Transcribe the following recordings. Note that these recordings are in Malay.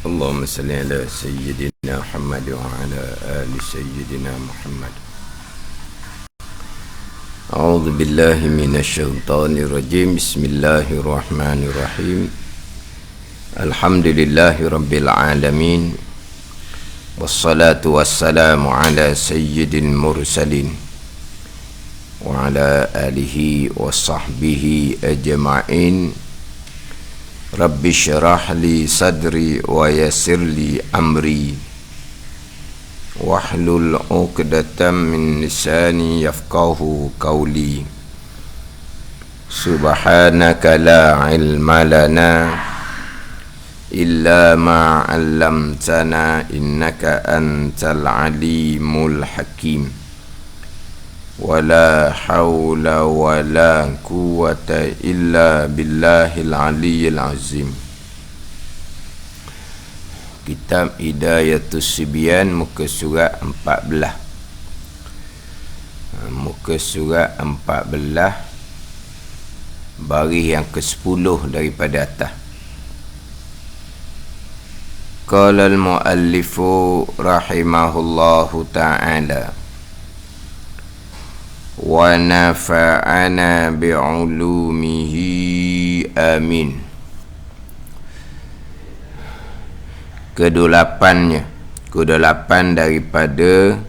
Allahumma salli ala Sayyidina Muhammad wa ala ali Sayyidina Muhammad. A'udzu billahi minasy syaithanir rajim. Bismillahirrahmanirrahim. Alhamdulillahi rabbil alamin. Wassalatu wassalamu ala sayyidil mursalin wa ala alihi wa sahbihi ajma'in. Rabbi syrah li sadri wa yassir li amri wahlul 'uqdatam min lisani yafqahu qawli. Subhanaka la ilma lana illa ma 'allamtana innaka antal alimul hakim. Wala hawla wala quwwata illa billahil aliyyil azim. Kitab Hidayatus Sibyan, muka surat 14. Muka surat 14, baris yang ke-10 daripada atas. Qala al-muallifu rahimahullahu ta'ala wa nafa'ana bi'ulumihi amin. Kedelapan daripada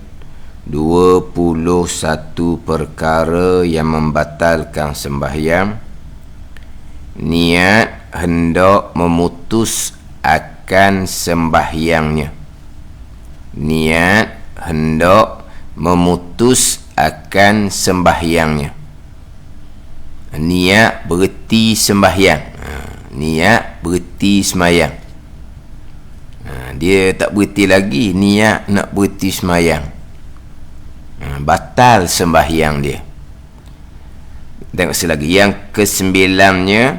21 perkara yang membatalkan sembahyang. Niat hendak memutus akan sembahyangnya. Niat hendak memutus akan sembahyangnya. Niat berhenti sembahyang. Niat berhenti sembahyang. Dia tak berhenti lagi, niat nak berhenti sembahyang. Batal sembahyang dia. Tengok selagi. Yang ke-9-nya,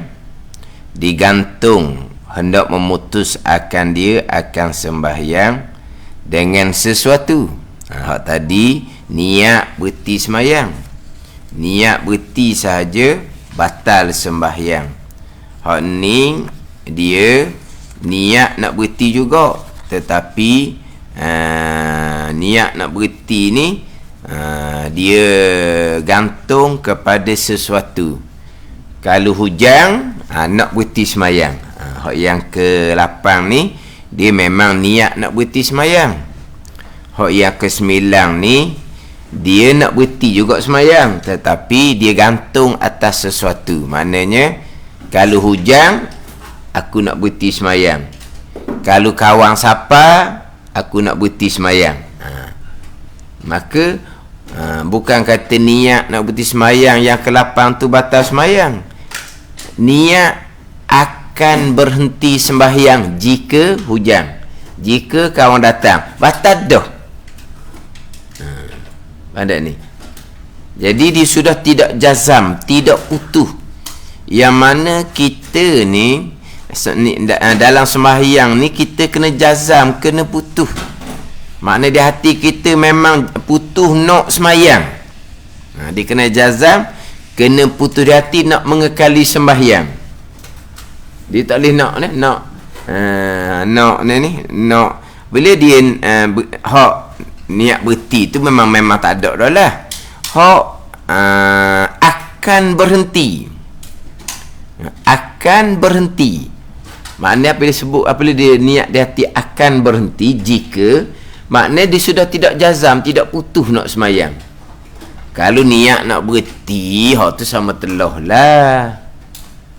digantung hendak memutus akan dia akan sembahyang dengan sesuatu. Hak tadi niat berhenti sembahyang. Niat berhenti sahaja batal sembahyang. Hak ni dia niat nak berhenti juga, tetapi niat nak berhenti ni dia gantung kepada sesuatu. Kalau hujan nak berhenti sembahyang. Hak yang ke-8 ni dia memang niat nak berhenti sembahyang. Hak yang ke-9 ni dia nak berhenti juga sembahyang, tetapi dia gantung atas sesuatu. Maknanya kalau hujan aku nak berhenti sembahyang, kalau kawan sapa aku nak berhenti sembahyang. Maka bukan kata niat nak berhenti sembahyang yang ke-8 tu batal sembahyang. Niat akan berhenti sembahyang jika hujan, jika kawan datang, batal dah. Ada ni. Jadi dia sudah tidak jazam, tidak utuh. Yang mana kita ni dalam sembahyang ni kita kena jazam, kena putuh. Makna di hati kita memang putuh nak sembahyang. Dia kena jazam, kena putuh di hati nak mengekali sembahyang. Dia tak boleh nak bila dia hak niat berhenti tu memang tak ada dah lah. Hak akan berhenti. Akan berhenti. Maknanya apabila dia niat di hati akan berhenti, jika, maknanya dia sudah tidak jazam, tidak putuh nak sembahyang. Kalau niat nak berhenti, hak tu sama telah lah.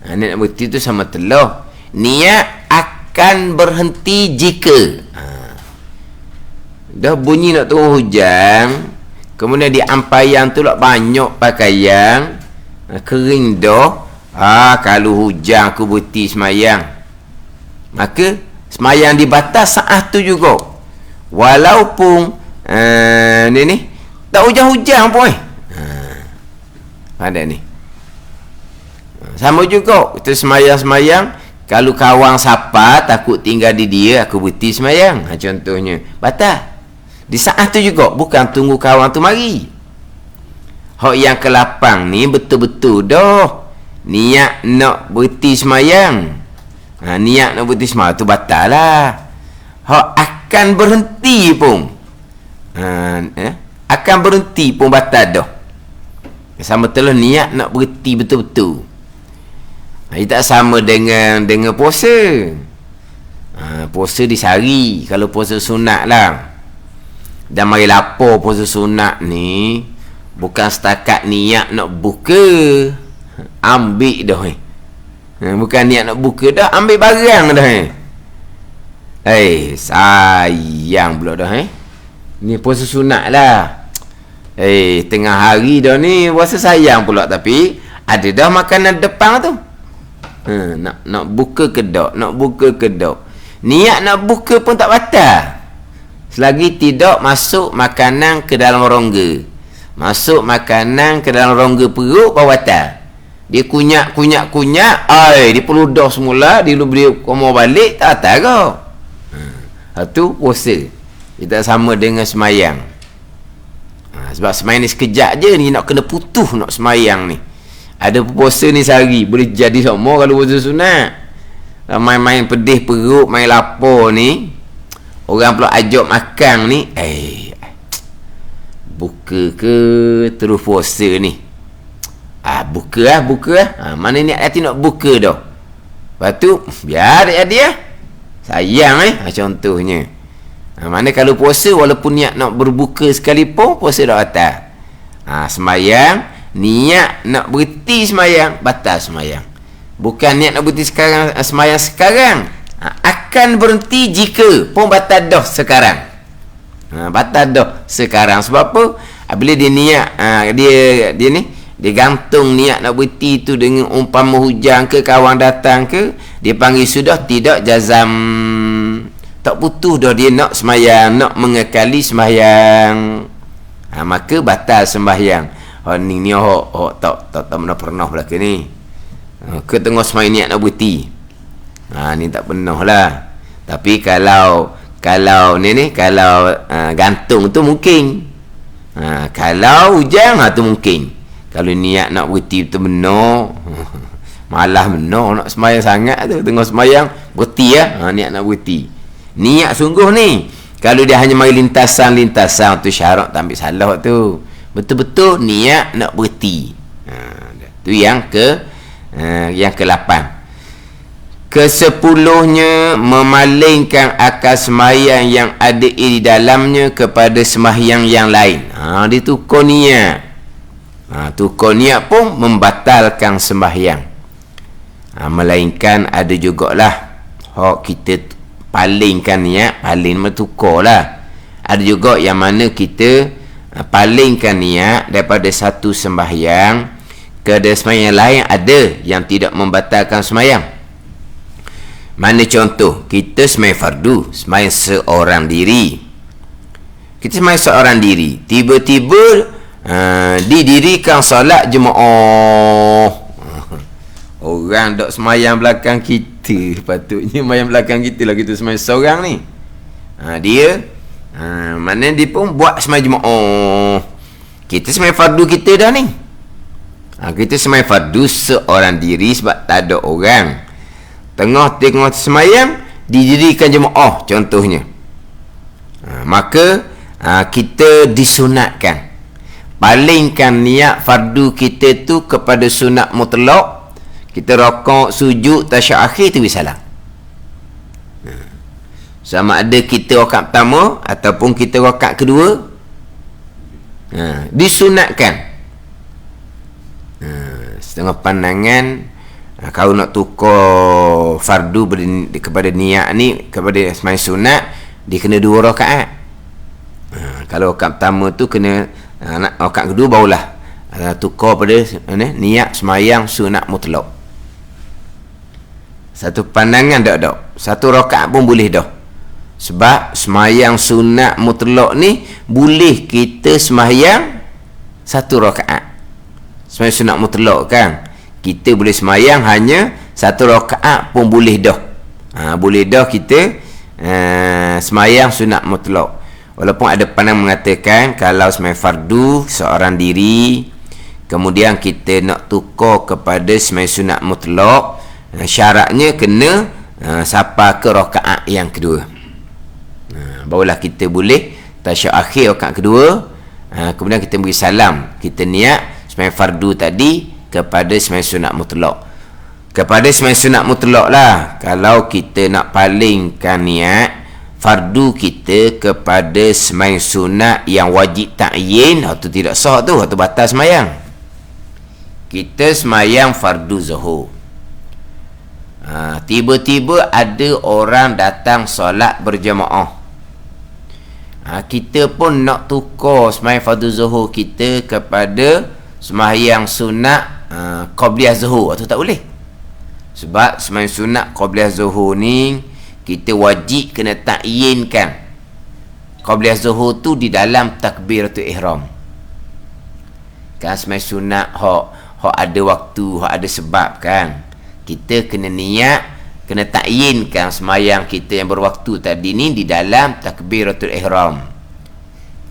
Niat nak berhenti tu sama telah. Niat akan berhenti jika dah bunyi nak turun hujan, kemudian di ampaian tu lah banyak pakaian, kering dah. Kalau hujan aku berhenti semayang, maka semayang dibatas saat tu juga. Walaupun ni tak hujan-hujan pun. Ada ni. Sama juga kita semayang-semayang, kalau kawan sapa takut tinggal di dia, aku berhenti semayang. Contohnya batal. Di saat tu juga, bukan tunggu kawan tu mari. Hak yang ke-8 ni betul-betul dah niat nak berhenti semayang. Niat nak berhenti semayang tu batal lah. hak akan berhenti pun akan berhenti pun batal dah. Sama telah niat nak berhenti betul-betul. Ia tak sama dengan puasa. Puasa di sehari kalau puasa sunat lah. Dan mari lapor puasa sunat ni bukan setakat niat nak buka, ambil dah bukan niat nak buka dah, ambil barang dah sayang pula dah ni puasa sunat lah. Tengah hari dah ni puasa sayang pula, tapi ada dah makanan depan tu. Nak buka kedok, niat nak buka pun tak batal selagi tidak masuk makanan ke dalam rongga. Masuk makanan ke dalam rongga perut baru batal. Dia kunyak, dia peludah semula, dia beli komor balik, tak batal kau. Itu puasa. Dia tak sama dengan semayang. Sebab semayang ni sekejap je ni, nak kena putus nak semayang ni. Ada puasa ni sehari boleh jadi semua kalau puasa sunat. Main-main pedih perut, main lapar ni, orang pula ajak makan ni, buka ke terus puasa ni? Buka mana niat hati nak buka dah. Lepas tu biar dia sayang contohnya. Mana kalau puasa walaupun niat nak berbuka sekalipun, puasa dah batal. Semayang niat nak berhenti semayang, batal semayang. Bukan niat nak berhenti sekarang, semayang sekarang, akan berhenti jika pun batal dah sekarang. Batal dah sekarang. Sebab apa? Bila dia niat, dia gantung niat nak berhenti tu dengan umpama hujan ke, kawan datang ke, dia panggil sudah tidak jazam, tak putus dah dia nak semayang, nak mengekali semayang. Maka batal sembahyang. Ni tak pernah belaka ni. Ke tengah semayang niat nak berhenti. Ni tak pernah lah. Tapi kalau gantung tu mungkin. Kalau hujan tu mungkin. Kalau niat nak berhenti tu benar, malah benar nak semayang sangat tu, tengah semayang berhenti niat nak berhenti. Niat sungguh ni. Kalau dia hanya mari lintasan tu syarat tak ambil salah tu. Betul-betul niat nak berhenti. Tu yang ke-8. Ke-10nya, memalingkan akal sembahyang yang ada di dalamnya kepada sembahyang yang lain. Dia tukar niat. Tukar niat pun membatalkan sembahyang. Melainkan ada jugalah kita palingkan niat, paling tukar lah. Ada juga yang mana kita palingkan niat daripada satu sembahyang ke sembahyang lain, ada yang tidak membatalkan sembahyang. Mana contoh, kita sembahyang fardu, sembahyang seorang diri. Kita sembahyang seorang diri, tiba-tiba didirikan solat jemaah. Orang dok sembahyang belakang kita, patutnya sembahyang belakang kita lah, kita sembahyang seorang ni. Dia mana dia pun buat sembahyang jemaah. Kita sembahyang fardu kita dah ni. Kita sembahyang fardu seorang diri sebab tak ada orang. Tengah sembahyang didirikan jemaah contohnya. Maka kita disunatkan palingkan niat fardu kita tu kepada sunat mutlak. Kita rokok, sujud, tasyahud akhir tu salam. Sama ada kita rakaat pertama ataupun kita rakaat kedua, disunatkan. Setengah pandangan, kalau nak tukar fardu kepada niat ni, kepada sembahyang sunat, dia kena 2 rakaat. Kalau rakaat pertama tu kena, rakaat kedua barulah tukar pada niat sembahyang sunat mutlak. Satu pandangan tak. Satu rakaat pun boleh dah. Sebab sembahyang sunat mutlak ni boleh kita sembahyang satu rakaat. Sembahyang sunat mutlak kan, kita boleh sembahyang hanya satu rakaat pun boleh dah. Boleh dah kita sembahyang sunat mutlak. Walaupun ada pandang mengatakan kalau sembahyang fardu seorang diri, kemudian kita nak tukar kepada sembahyang sunat mutlak, syaratnya kena sampai ke rakaat yang kedua. Barulah kita boleh tasyahud akhir rakaat kedua. Kemudian kita beri salam. Kita niat sembahyang fardu tadi kepada sembahyang sunat mutlak. Kepada sembahyang sunat mutlak lah. Kalau kita nak palingkan niat fardu kita kepada sembahyang sunat yang wajib ta'yin, itu tidak sah tu, itu batal sembahyang. Kita sembahyang fardu zuhur. Tiba-tiba ada orang datang solat berjamaah. Kita pun nak tukar sembahyang fardu zuhur kita kepada sembahyang sunat qabliyah zuhur, itu tak boleh. Sebab sembahyang sunat qabliyah zuhur ni kita wajib kena takyinkan. Qabliyah zuhur tu di dalam takbiratul ihram. Kan sembahyang sunat hak ada waktu, hak ada sebab kan. Kita kena niat, kena takyinkan sembahyang kita yang berwaktu tadi ni di dalam takbiratul ihram.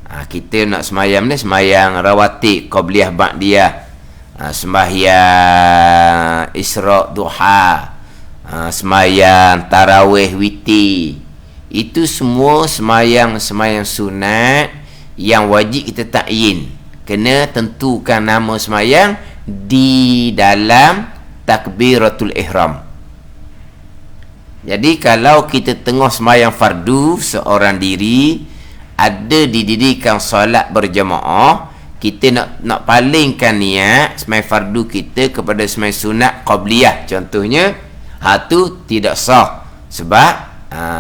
Kita nak sembahyang ni sembahyang rawatib, qabliyah, ba'diyah, sembahyang isra' duha, sembahyang tarawih, witir. Itu semua sembahyang sunat yang wajib kita takyin. Kena tentukan nama sembahyang di dalam takbiratul ihram. Jadi kalau kita tengah sembahyang fardu seorang diri, ada dididikan solat berjamaah, kita nak palingkan niat sembahyang fardu kita kepada sembahyang sunat qabliyah contohnya, tu tidak sah. Sebab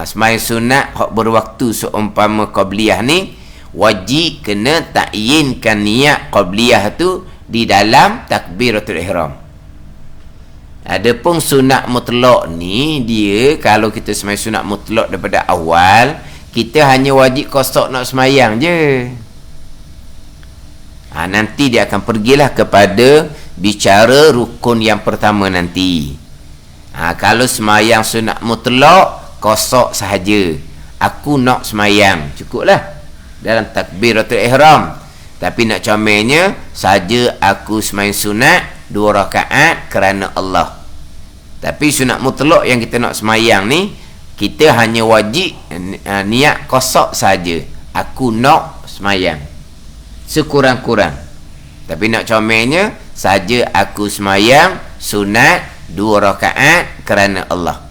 sembahyang sunat hak berwaktu seumpama qabliyah ni wajib kena takyinkan niat qabliyah tu di dalam takbiratul ihram. Adapun sunat mutlak ni, dia kalau kita sembahyang sunat mutlak daripada awal, kita hanya wajib qasad nak sembahyang je. Nanti dia akan pergilah kepada bicara rukun yang pertama nanti. Kalau sembahyang sunat mutlak, qasad sahaja. Aku nak sembahyang, cukuplah dalam takbiratul ihram. Tapi nak comelnya, saja aku sembahyang sunat 2 rakaat kerana Allah. Tapi sunat mutlak yang kita nak sembahyang ni, kita hanya wajib niat qasad saja. Aku nak sembahyang sekurang-kurang. Tapi nak comelnya, saja aku sembahyang sunat 2 rakaat kerana Allah.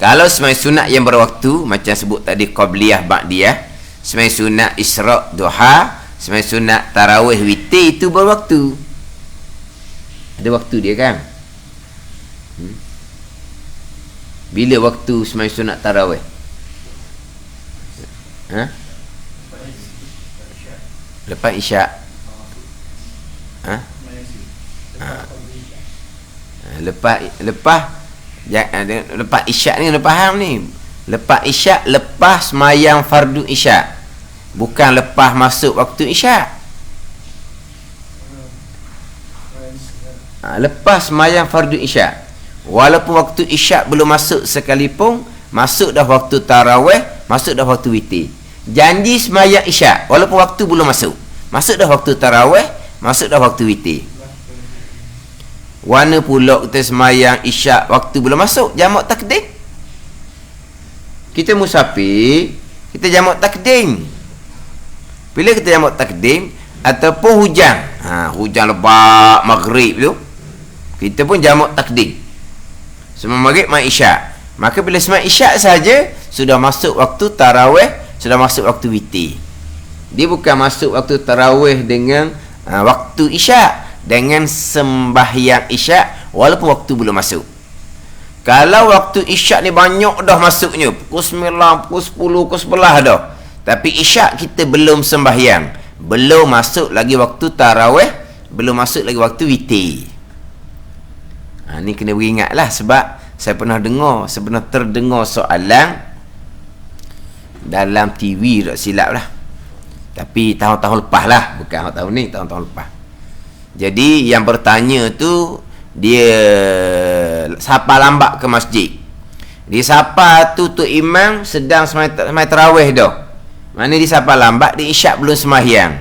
Kalau sembahyang sunat yang berwaktu, macam sebut tadi qabliyah, ba'diyah, sembahyang sunat isra' duha, sembahyang sunat tarawih, witir, itu berwaktu. Ada waktu dia kan. Bila waktu sembahyang sunat tarawih? Lepas isyak. Lepas isyak ni, lepas faham ni. Lepas isyak, lepas sembahyang fardu isyak. Bukan lepas masuk waktu isyak. Lepas sembahyang fardu isyak. Walaupun waktu isyak belum masuk sekalipun, masuk dah waktu tarawih, masuk dah waktu witir. Janji sembahyang isyak walaupun waktu belum masuk, masuk dah waktu tarawih, masuk dah waktu witir. Warna pula kita sembahyang isyak waktu belum masuk, jamak takdim. Kita musafir, kita jamak takdim. Bila kita jamak takdim ataupun hujan, hujan lebat maghrib tu, kita pun jamak takdim. Semua maghrib mai isyak. Maka bila sembahyang isyak saja sudah masuk waktu tarawih, sudah masuk waktu witir. Dia bukan masuk waktu tarawih dengan waktu isyak, dengan sembahyang isyak walaupun waktu belum masuk. Kalau waktu isyak ni banyak dah masuknya, pukul 9, pukul 10, pukul 11 dah, tapi isyak kita belum sembahyang, belum masuk lagi waktu tarawih, belum masuk lagi waktu witir. Ni kena beringatlah. Sebab saya pernah terdengar soalan dalam TV, tak silap lah, tapi tahun-tahun lepas lah, bukan tahun ni, tahun-tahun lepas. Jadi yang bertanya tu, dia sapa lambat ke masjid. Dia sapa tu imam sedang semai tarawih dah. Mana dia sapa lambat, dia isyak belum sembahyang.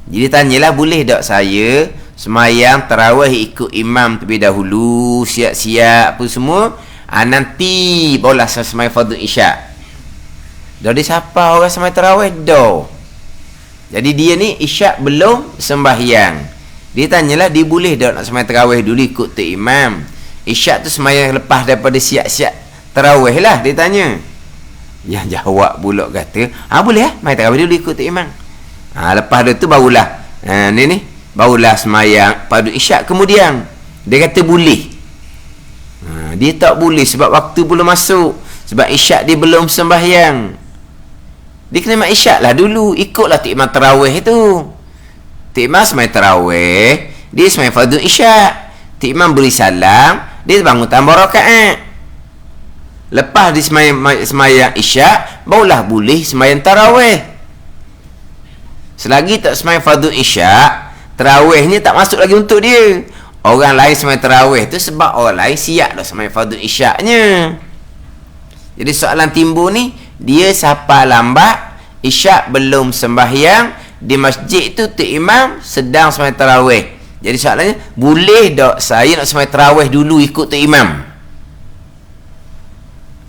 Jadi tanyalah, boleh tak saya sembahyang tarawih ikut imam terlebih dahulu, siap-siap apa semua, nanti barulah saya sembahyang fardu isyak. Dah disapa orang semai tarawih dah. Jadi dia ni isyak belum sembahyang. Dia tanyalah dia boleh dah nak semai tarawih dulu ikut tu imam. Isyak tu sembahyang lepas daripada siap-siap tarawih lah, dia tanya. Yang jawab pula kata, boleh semai tarawih dulu ikut tu imam. Lepas tu barulah ni barulah sembahyang padu isyak kemudian. Dia kata boleh. Dia tak boleh sebab waktu belum masuk. Sebab isyak dia belum sembahyang. Dia kena mak isyak lah dulu. Ikutlah Tok Imam Tarawih tu. Tok Imam semai tarawih, dia semai fardu isyak. Tok Imam beri salam, dia bangun tambah rakaat. Lepas dia semayang isyak, barulah boleh semayang tarawih. Selagi tak semayang fardu isyak, tarawihnya tak masuk lagi untuk dia. Orang lain semayang tarawih tu sebab orang lain siap dah semayang fardu isyaknya. Jadi soalan timbul ni, dia siapa lambat, isyak belum sembahyang, di masjid tu Tok Imam sedang sembahyang tarawih. Jadi soalannya, boleh tak saya nak sembahyang tarawih dulu ikut Tok Imam?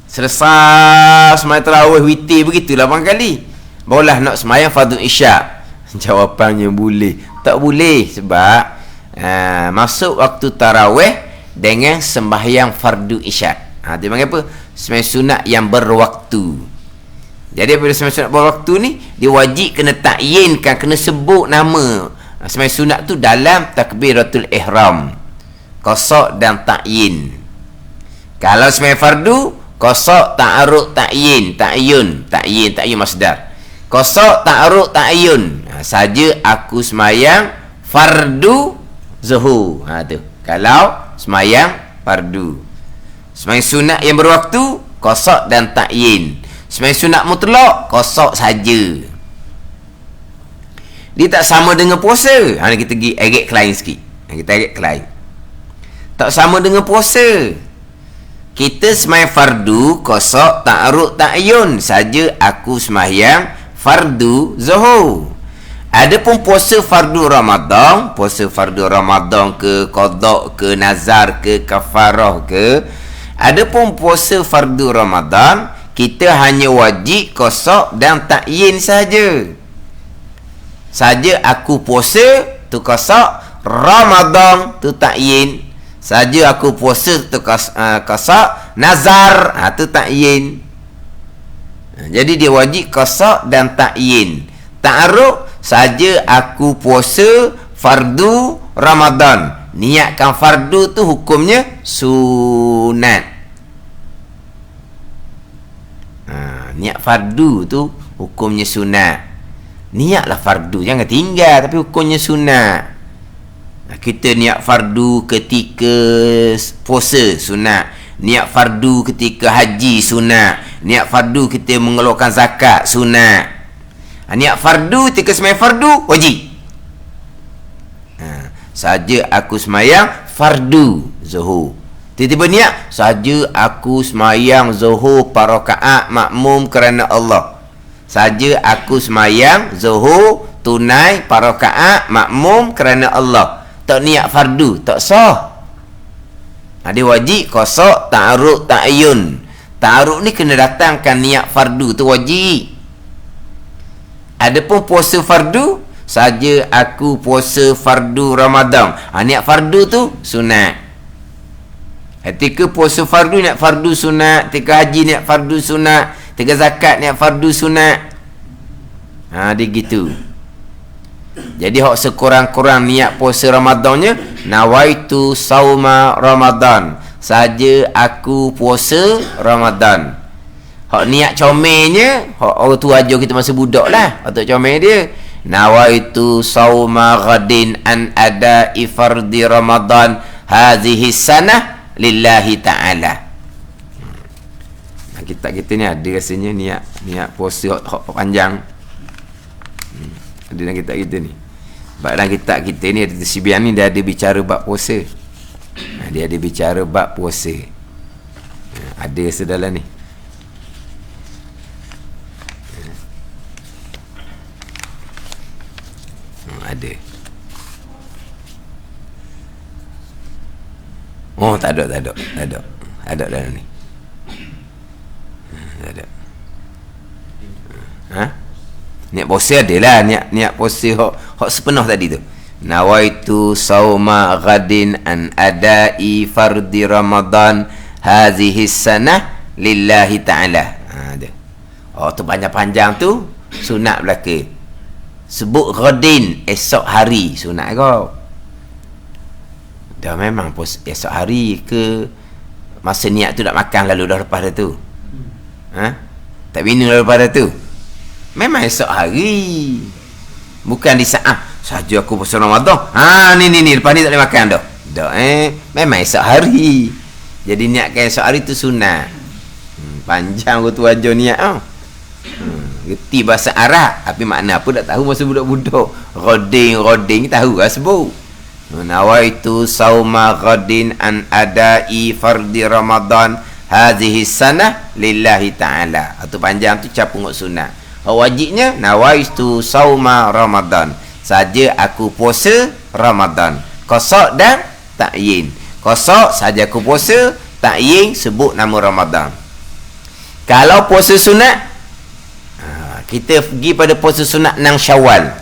Selesai sembahyang tarawih witir begitu 8 kali, barulah nak sembahyang fardu isyak. Jawapannya boleh. Tak boleh sebab masuk waktu tarawih dengan sembahyang fardu isyak. Dia panggil apa? Sembahyang sunat yang berwaktu. Jadi apabila sembahyang sunat berwaktu ni, dia wajib kena takyinkan, kena sebut nama sembahyang sunat tu dalam takbiratul ihram. Qasa dan takyin. Kalau sembahyang fardu, qasa ta'arud takyin, takyin masdar. Qasa ta'arud takyun. Saja aku sembahyang fardu zuhur. Tu. Kalau sembahyang fardu. Sembahyang sunat yang berwaktu, qasa dan takyin. Sembahyang sunat mutlak, qasa saja. Dia tak sama dengan puasa. Kita pergi agak lain sikit. Kita agak lain. Tak sama dengan puasa. Kita sembahyang fardu, qasa, ta'arud, ta'yun. Saja aku sembahyang fardu zuhur. Adapun puasa fardu Ramadan ke, qada ke, nazar ke, kafarah ke. Adapun puasa fardu Ramadan, kita hanya wajib qasa dan takyin saja. Saja aku puasa tu qasa, Ramadan tu takyin. Saja aku puasa tu qasa, nazar tu takyin. Jadi dia wajib qasa dan takyin. Ta'aruf, saja aku puasa fardu Ramadan. Niatkan fardu tu hukumnya sunat. Niat fardu tu hukumnya sunat. Niatlah fardu, jangan tinggal, tapi hukumnya sunat. Kita niat fardu ketika puasa, sunat. Niat fardu ketika haji, sunat. Niat fardu kita mengeluarkan zakat, sunat. Niat fardu ketika sembahyang fardu, wajib. Saja aku sembahyang fardu zuhur. Tiba-tiba niat, saja aku sembahyang zuhur parakaat makmum kerana Allah. Saja aku sembahyang zuhur tunai parakaat makmum kerana Allah. Tak niat fardu, tak sah. Dia wajib qasa, ta'arud, ta'yun. Ta'arud ni kena datangkan niat fardu tu wajib. Adapun puasa fardu, saja aku puasa fardu Ramadan. Niat fardu tu sunat. Ketika puasa fardu niat fardu sunat, ketika haji niat fardu sunat, ketika zakat niat fardu sunat. Dia gitu. Jadi hak sekurang-kurang niat puasa Ramadannya, nawaitu sauma Ramadan. Saja aku puasa Ramadan. Hak niat comelnya, hak orang tu ajar kita masa budak lah. Atau comel dia, nawaitu sauma ghadin an ada fardi Ramadan hazihi sanah lillahi ta'ala. Kita ni ada rasanya niat puasa hak panjang. Ada dalam kitab kita ni. Sebab dalam kitab kita ni ada Sibian ni, dia ada bicara bab puasa. Dia ada bicara bab puasa. Ada sedalam ni. Ada. Oh, tak ada. Ada dalam ni. Tak ada. Ha? Niat puasa adalah niat puasa hak sepenuh tadi tu. Nawaitu sauma ghadin an adai fardi Ramadan hadhihi sanah lillahi ta'ala. Dia. Tu panjang-panjang tu sunat belaka. Sebut ghadin esok hari sunat kau. Dah memang esok hari ke masa niat tu nak makan lalu dah lepas dah tu. Tak minum dah lepas dah tu. Memang esok hari. Bukan di saat saja aku puasa Ramadan. Ni lepas ni tak boleh makan dah. Memang esok hari. Jadi niatkan esok hari tu sunat. Panjang tu ajar niat Gerti bahasa Arab, tapi makna apa tak tahu masa budak-budak. Roding tahu lah sebut. Nawaitu sauma ghadin an adai fardi Ramadan hadhihi sanah lillahi ta'ala. Atau panjang tu capung sunat. Wajibnya nawaitu sauma Ramadan. Saja aku puasa Ramadan. Qasad dan ta'yin. Qasad saja aku puasa, ta'yin sebut nama Ramadan. Kalau puasa sunat, kita pergi pada puasa sunat nang Syawal.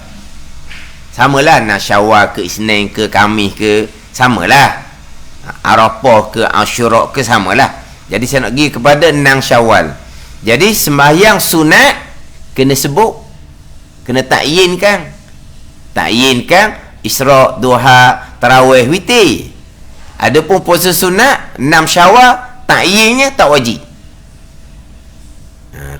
Samalah nang Syawal ke Isnin ke Khamis ke, samalah. Arafah ke Asyura ke, samalah. Jadi saya nak pergi kepada nang Syawal. Jadi sembahyang sunat kena sebut, kena ta'yinkan. Ta'yinkan Isra', Duha, Tarawih, Witir. Adapun puasa sunat 6 Syawal, ta'yinnya tak wajib.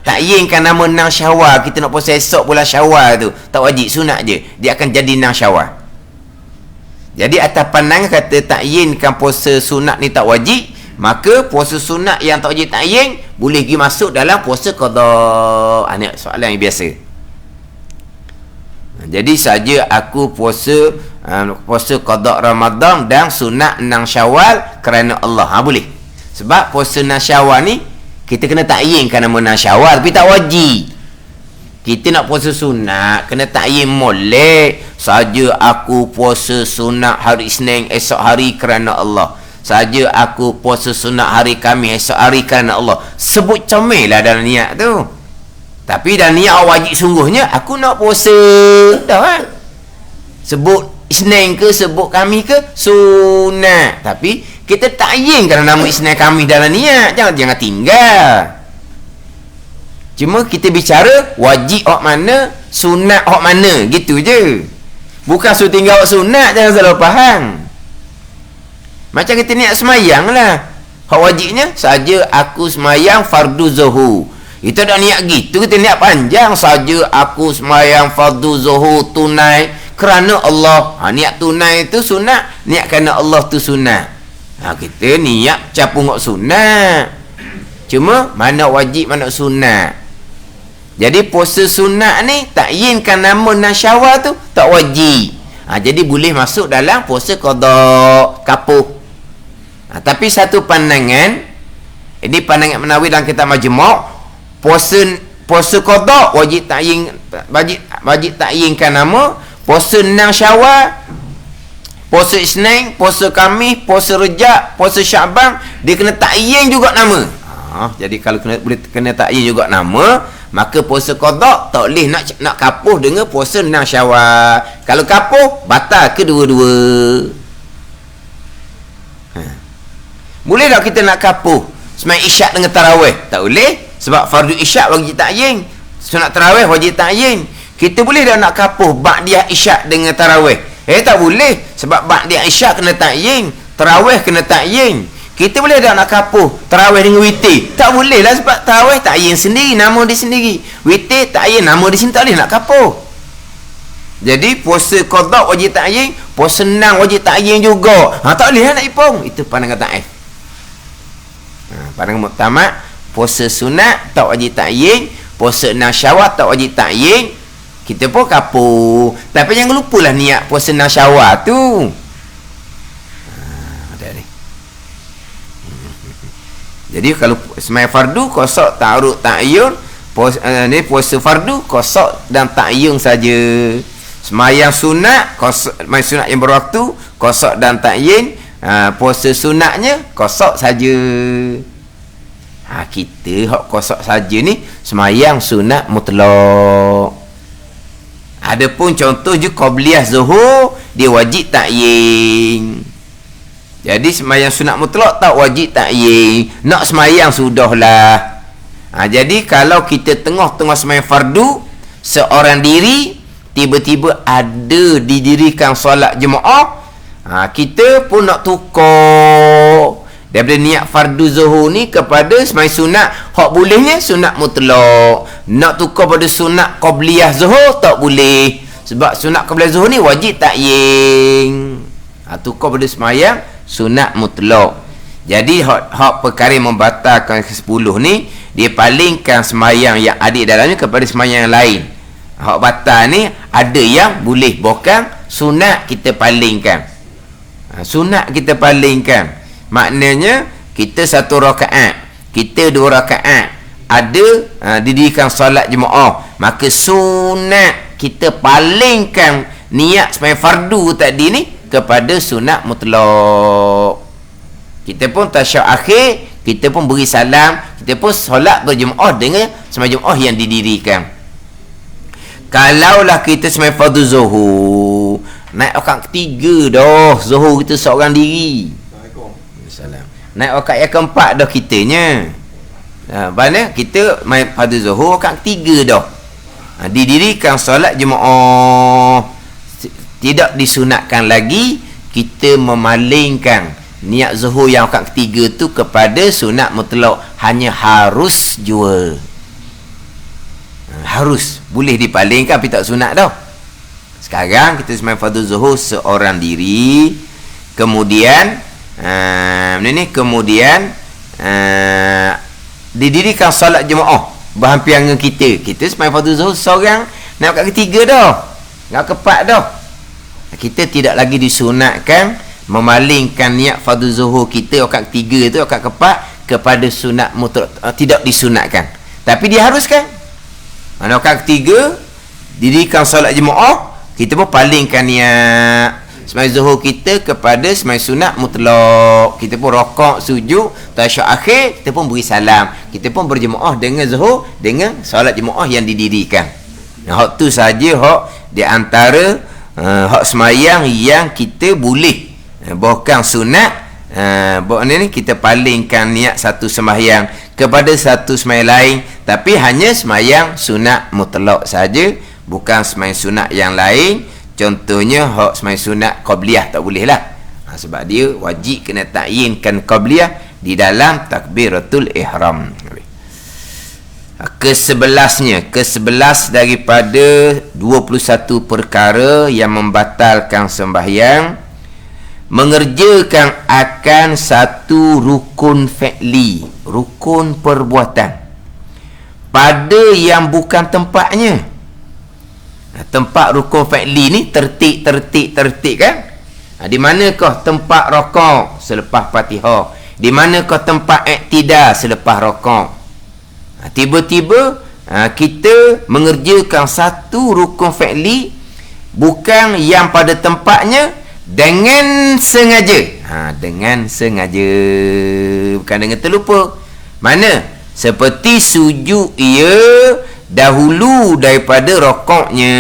Ta'yinkan nama 6 Syawal, kita nak puasa esok bulan Syawal tu, tak wajib, sunat je. Dia akan jadi 6 Syawal. Jadi atas pandangan kata ta'yinkan puasa sunat ni tak wajib, maka puasa sunat yang tak wajib ta'yin boleh pergi masuk dalam puasa qada. Ni soalan yang biasa. Jadi saja aku puasa qada Ramadan dan sunat 6 Syawal kerana Allah. Boleh. Sebab puasa 6 Syawal ni kita kena ta'yinkan nama 6 Syawal, tapi tak wajib. Kita nak puasa sunat kena ta'yin molek. Saja aku puasa sunat hari Isnin esok hari kerana Allah. Saja aku puasa sunat hari Khamis esok hari kerana Allah. Sebut comel lah dalam niat tu. Tapi dalam niat wajib sungguhnya aku nak puasa. Dah kan? Sebut Isnin ke sebut Khamis ke sunat. Tapi kita ta'yinkan nama Isnin Khamis dalam niat. Jangan tinggal. Cuma kita bicara wajib hak mana, sunat hak mana, gitu je. Bukan suruh tinggal hak sunat, jangan salah faham. Macam kita niat semayang lah. Hak wajibnya saja aku semayang fardu zuhur. Kita dah niat gitu, kita niat panjang. Saja aku semayang fardu zuhur tunai kerana Allah. Niat tunai itu sunat, niat kerana Allah tu sunat. Kita niat capung hak sunat. Cuma mana wajib mana sunat. Jadi puasa sunat ni ta'yinkan nama 6 Syawal tu tak wajib. Jadi boleh masuk dalam puasa qada kapuh. Tapi satu pandangan, ini pandangan Menawi dalam kitab Majmu', puasa qada wajib ta'yinkan nama. Puasa 6 Syawal, puasa Isnin, puasa Khamis, puasa Rejab, puasa Syaban, dia kena ta'yin juga nama. Jadi kalau kena ta'yin juga nama, maka puasa qada tak boleh nak kapuh dengan puasa 6 Syawal. Kalau kapuh batal kedua-dua. Boleh tak kita nak kapuh sembahyang isyak dengan tarawih? Tak boleh, sebab fardu isyak wajib ta'yin, sunat tarawih wajib ta'yin. Kita boleh tak nak kapuh ba'diyah isyak dengan tarawih? Tak boleh, sebab ba'diyah isyak kena ta'yin, tarawih kena ta'yin. Kita boleh tak nak kapuh tarawih dengan witir? Tak boleh lah, sebab tarawih ta'yin sendiri, nama dia sendiri. Witir ta'yin, nama dia sendiri, tak boleh nak kapuh. Jadi puasa qada wajib ta'yin, puasa 6 wajib ta'yin juga. Tak boleh lah nak ipung. Itu pandangan ta'if. Pandangan muktamad, puasa sunat tak wajib ta'yin, puasa 6 Syawal tak wajib ta'yin. Kita pun kapuh. Tapi jangan lupalah niat puasa 6 Syawal tu. Jadi kalau sembahyang fardu qasad ta'arud ta'yun, ni puasa fardu qasad dan ta'yun saja. Sembahyang sunat sembahyang sunat yang berwaktu qasad dan ta'yin, puasa sunatnya qasad saja. Kita hak kosok saja ni semayang sunat mutlak. Adapun contoh je qabliyah zuhur, dia wajib ta'yin. Jadi semayang sunat mutlak tak wajib ta'yin. Nak semayang sudahlah. Jadi kalau kita tengah-tengah semayang fardu seorang diri, tiba-tiba ada didirikan solat jemaah, kita pun nak tukar daripada niat fardu zuhur ni kepada semayang sunat, hak bolehnya sunat mutlak. Nak tukar pada sunat qabliyah zuhur tak boleh, sebab sunat qabliyah zuhur ni wajib ta'yin. Tukar pada semayang sunat mutlak. Jadi hak perkara yang membatalkan ke-10 ni, dia palingkan semayang yang ada dalamnya kepada semayang yang lain. Hak batal ni ada yang boleh, bukan sunat kita palingkan. Sunat kita palingkan, maknanya kita 1 rakaat, kita 2 rakaat ada didirikan solat jemaah, maka sunat kita palingkan niat semayang fardu tadi ni kepada sunat mutlak. Kita pun tasyahud akhir, kita pun beri salam, kita pun solat berjemaah dengan semayang jemaah yang didirikan. Kalaulah kita semayang fardu zuhur, naik rakaat ketiga dah, zuhur kita seorang diri. Salam. Naik rakaat yang keempat dah kitanya. Mana kita main fardu zuhur rakaat ketiga dah. Didirikan solat jemaah. Tidak disunatkan lagi kita memalingkan niat zuhur yang rakaat ketiga tu kepada sunat mutlak. Hanya harus jua. Harus. Boleh dipalingkan tapi tak sunat dah. Sekarang kita sembahyang fardu zuhur seorang diri. Kemudian didirikan solat jemaah berhampiran dengan kita. Kita sembahyang fardu zuhur seorang, nak kat ketiga dah, nak keempat dah. Kita tidak lagi disunatkan memalingkan niat fardu zuhur kita rakaat ketiga tu, rakaat keempat kepada sunat mutlak. Tidak disunatkan, tapi diharuskan. Rakaat ketiga didirikan solat jemaah, kita pun palingkan niat sembahyang zuhur kita kepada sembahyang sunat mutlak. Kita pun rakaat, sujud, tasyahud akhir, kita pun beri salam, kita pun berjemaah dengan zuhur dengan solat jemaah yang didirikan. Hak tu saja hak di antara hak semayang yang kita boleh, bukan sunat. Ni kita palingkan niat satu sembahyang kepada satu sembahyang lain, tapi hanya sembahyang sunat mutlak saja, bukan sembahyang sunat yang lain. Contohnya hak sembahyang sunat qabliyah tak boleh lah, sebab dia wajib kena ta'yinkan qabliyah di dalam takbiratul ihram. Ke-11 daripada 21 perkara yang membatalkan sembahyang, mengerjakan akan satu rukun fi'li, rukun perbuatan, pada yang bukan tempatnya. Tempat rukun fi'li ni tertib kan? Di manakah tempat rakaat selepas Fatihah? Di manakah tempat iktidal selepas rakaat? Tiba-tiba kita mengerjakan satu rukun fi'li bukan yang pada tempatnya, dengan sengaja. Dengan sengaja, bukan dengan terlupa. Mana? Seperti sujud ia dahulu daripada rakaatnya.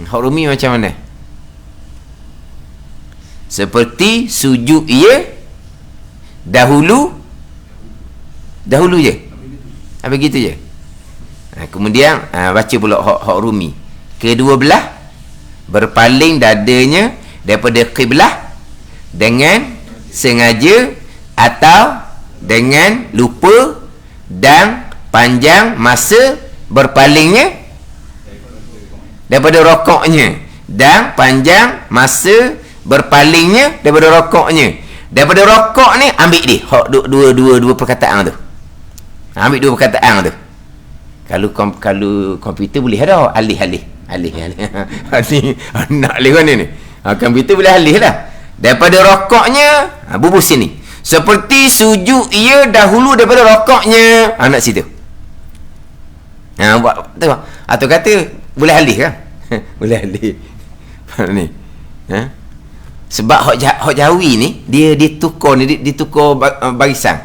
Hak Rumi macam mana? Seperti sujud ia dahulu je. Begitu je. Kemudian baca pula hak Rumi. Kedua belah berpaling dadanya daripada qiblah dengan sengaja atau dengan lupa, dan panjang masa berpalingnya daripada rakaatnya, dan panjang masa berpalingnya daripada rakaatnya. Daripada rakaat ni ambil dia hak dua perkataan tu. Ambil dua perkataan tu. Kalau komputer boleh dah alih. Nak alih mana ni? Komputer boleh alih lah. Daripada rakaatnya bubus sini. Seperti sujud ia dahulu daripada rakaatnya. Nak situ. Buat tu. Atau kata boleh alih kan? Boleh alih. Ni. Sebab hak Jawi ni dia tukar barisan.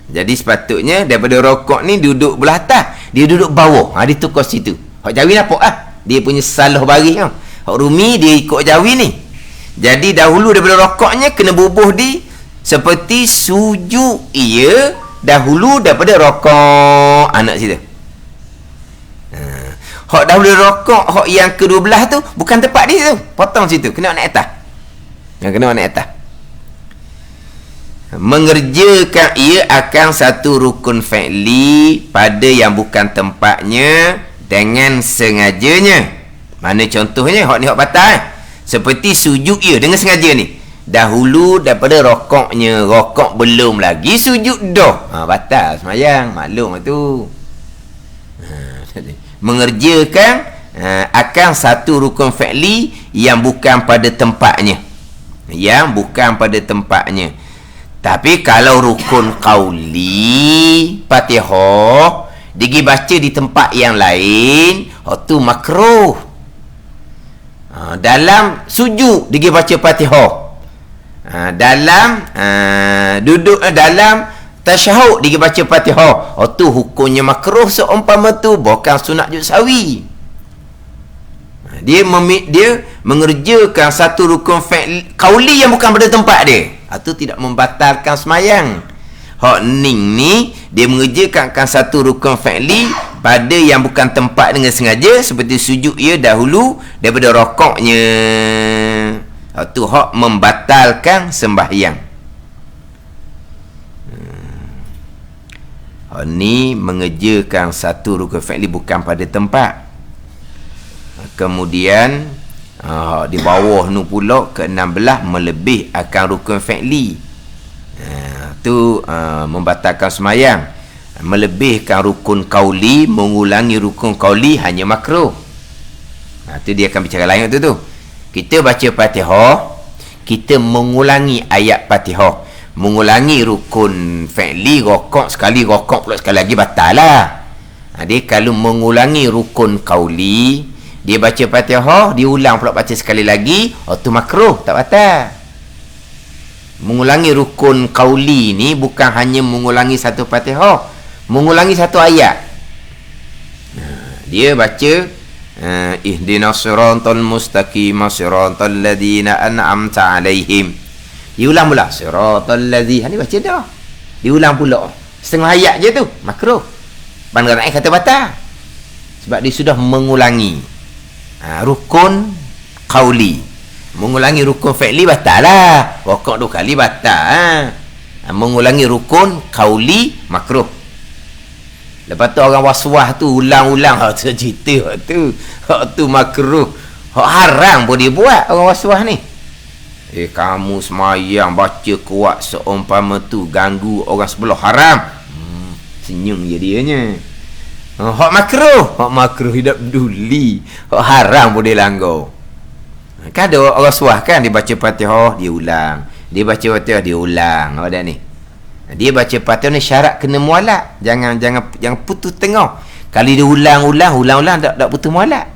Jadi sepatutnya daripada rokok ni duduk belah atas, dia duduk bawah. Dia tukar situ. Hak Jawi nampak dia punya salah baris kan. Hak Rumi dia ikut Jawi ni. Jadi dahulu daripada rokoknya kena bubuh di seperti sujud ia dahulu daripada rokok anak situ. Hak dahulu rokok, hak yang ke-12 tu bukan tempat dia tu. Potong situ, kena naik atas. Kena naik atas. Mengerjakan ia akan satu rukun fi'li pada yang bukan tempatnya dengan sengajanya. Mana contohnya? Hak ni hak batal. Seperti sujud ia dengan sengaja ni. Dahulu daripada rokoknya, rokok belum lagi sujud dah. Batal semayang, maklum tu. Mengerjakan akan satu rukun fi'li yang bukan pada tempatnya. Yang bukan pada tempatnya. Tapi kalau rukun qauli, Fatihah, digi baca di tempat yang lain, tu makruh. Dalam sujud digi baca Fatihah. Dalam duduk dalam tasyahud digi baca Fatihah. Tu hukumnya makruh seumpama tu bukan sunat juz sawi. Dia mengerjakan satu rukun fi'li qauli yang bukan pada tempat dia. Itu tidak membatalkan semayang. Hak ning ni dia mengerjakan satu rukun fi'li pada yang bukan tempat dengan sengaja, seperti sujud ia dahulu daripada rokoknya. Itu hak membatalkan sembahyang. Hak ni mengerjakan satu rukun fi'li bukan pada tempat. Kemudian di bawah nu pula ke-16 melebih akan rukun fi'li. Tu membatalkan semayang. Melebihkan rukun qauli, mengulangi rukun qauli hanya makruh. Tu dia akan bicara lain tu. Kita baca Fatihah, kita mengulangi ayat Fatihah, mengulangi rukun fi'li, rokok sekali, rokok pula sekali lagi, batal lah. Dia kalau mengulangi rukun qauli, dia baca Fatihah, dia ulang pula baca sekali lagi, tu makruh, tak batal. Mengulangi rukun qauli ni bukan hanya mengulangi satu Fatihah, mengulangi satu ayat. Dia baca ihdinas siratal mustaqim siratal ladzina an'amta alaihim. Dia ulang pula siratal ladzina, ni baca dah. Dia ulang pula setengah ayat je tu, makruh. Bandar kata batal. Sebab dia sudah mengulangi rukun qauli. Mengulangi rukun fi'li batal lah. Rokok 2 kali batal. Mengulangi rukun qauli makruh. Lepas tu orang waswah tu ulang-ulang tu cerita tu makruh. Haram pun dia buat orang waswah ni. Kamu semayang baca kuat seumpama tu ganggu orang sebelah, haram. Senyum je dianya. Hak makruh hidup duli. Hak haram pun dia langgar. Kan ada orang suah kan, dia baca Fatihah dia ulang, dia baca Fatihah dia ulang. Ada ni, dia baca Fatihah ni syarat kena mualak. Jangan putus tengah. Kali dia ulang tak putus mualak.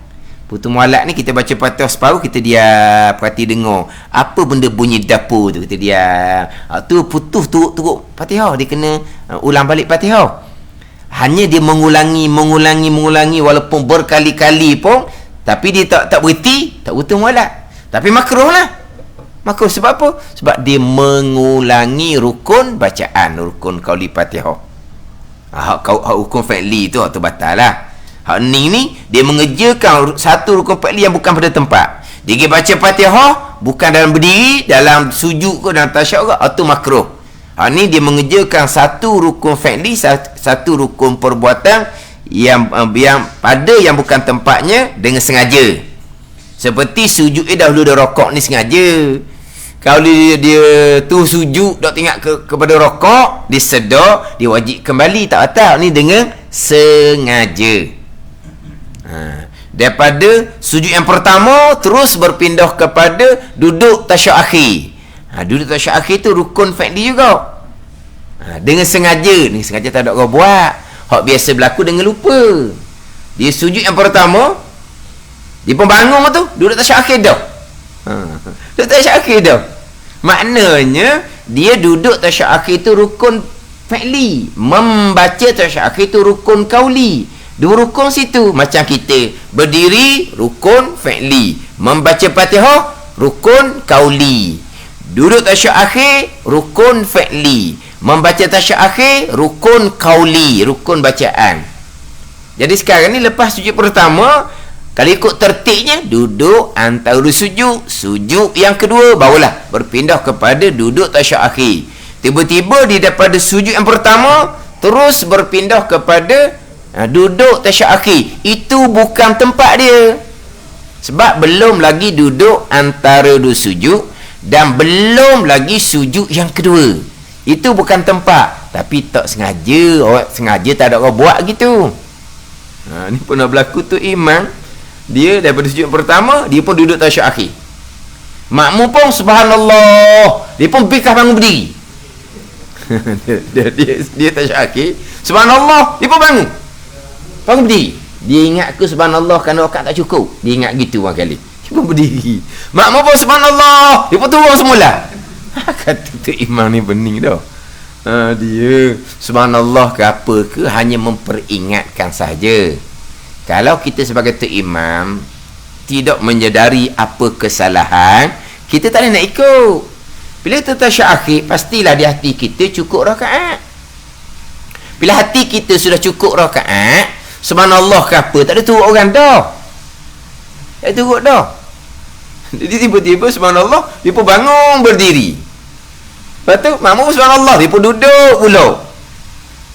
Putus mualak ni kita baca Fatihah separuh, kita diam, perhati dengar apa benda bunyi dapur tu, kita diam. Tu putus turut Fatihah, dia kena ulang balik Fatihah. Hanya dia mengulangi walaupun berkali-kali pun, tapi dia tak berhenti, tak putus mualak. Tapi makruh lah. Makruh sebab apa? Sebab dia mengulangi rukun bacaan, rukun qauli Fatihah. Hak rukun fi'li tu batal lah. Hak ni dia mengerjakan satu rukun fi'li yang bukan pada tempat. Dia baca Fatihah bukan dalam berdiri, dalam sujud ke dalam tasyahud ke, tu makruh. Hak ni dia mengerjakan satu rukun fi'li, satu rukun perbuatan yang pada yang bukan tempatnya dengan sengaja. Seperti sujud dahulu dia rokok ni sengaja. Kalau dia tu sujud dak tengok kepada rokok, dia sedar, dia wajib kembali, tak batal. Ni dengan sengaja. Daripada sujud yang pertama terus berpindah kepada duduk tasyahud akhir. Duduk tasyahud akhir tu rukun fi'li juga. Dengan sengaja tak ada orang buat. Hak biasa berlaku dengan lupa. Dia sujud yang pertama, dia pun bangun tu, duduk tasyahud akhir dah. Duduk tasyahud akhir dah. Maknanya dia duduk tasyahud akhir tu rukun fi'li. Membaca tasyahud akhir tu rukun kauli. Dua rukun situ. Macam kita berdiri, rukun fi'li. Membaca Fatihah, rukun kauli. Duduk tasyahud akhir, rukun fi'li. Membaca tasyahud akhir, rukun kauli, rukun bacaan. Jadi sekarang ni lepas sujud pertama, kalau ikut tertibnya, duduk antara sujud, sujud yang kedua, barulah berpindah kepada duduk tasyahud akhir. Tiba-tiba di daripada sujud yang pertama, terus berpindah kepada duduk tasyahud akhir. Itu bukan tempat dia. Sebab belum lagi duduk antara dua sujud dan belum lagi sujud yang kedua. Itu bukan tempat. Tapi tak sengaja, orang sengaja tak ada orang buat gitu. Ni pernah berlaku tu imam. Dia daripada sujud pertama, dia pun duduk tasyahud akhir. Makmum pun subhanallah, dia pun pikah bangun berdiri. dia tasyahud akhir, subhanallah, dia pun bangun berdiri. Dia ingat ke subhanallah kerana rakaat tak cukup? Dia ingat gitu orang kali. Dia pun berdiri. Makmum pun subhanallah, dia pun turun semula. Kata tu imam ni bening dah. Dia subhanallah ke apa ke, hanya memperingatkan saja. Kalau kita sebagai tu imam tidak menyedari apa kesalahan, kita tak boleh nak ikut. Bila kita tasyahud akhir, pastilah di hati kita cukup rakaat. Bila hati kita sudah cukup rakaat, subhanallah ke apa, tak ada turut orang dah. Tak ada turut dah. Jadi tiba-tiba subhanallah, dia pun bangun berdiri. Lepas tu makmum subhanallah, dia pun duduk pula.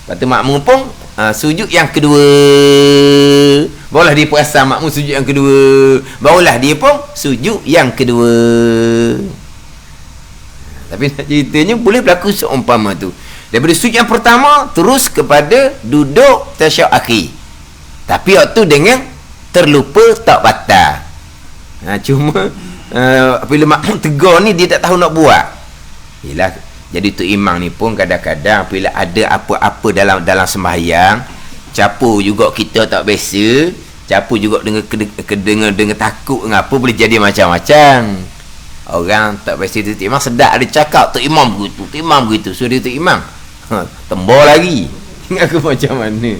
Lepas tu makmum pun sujud yang kedua. Barulah dia perasan makmum sujud yang kedua. Barulah dia pun sujud yang kedua. Tapi nak ceritanya boleh berlaku seumpama tu. Daripada sujud yang pertama terus kepada duduk tasyahud akhir. Tapi waktu dengan terlupa tak batal. Cuma apabila makmum tegur ni, dia tak tahu nak buat. Yelah, jadi tu imam ni pun kadang-kadang apabila ada apa-apa dalam sembahyang, campur juga kita tak biasa, campur juga dengan takut dengan apa, boleh jadi macam-macam. Orang tak biasa tu imam sedap ada cakap tu imam begitu, so dia tu imam tembor lagi. Ingat aku macam mana?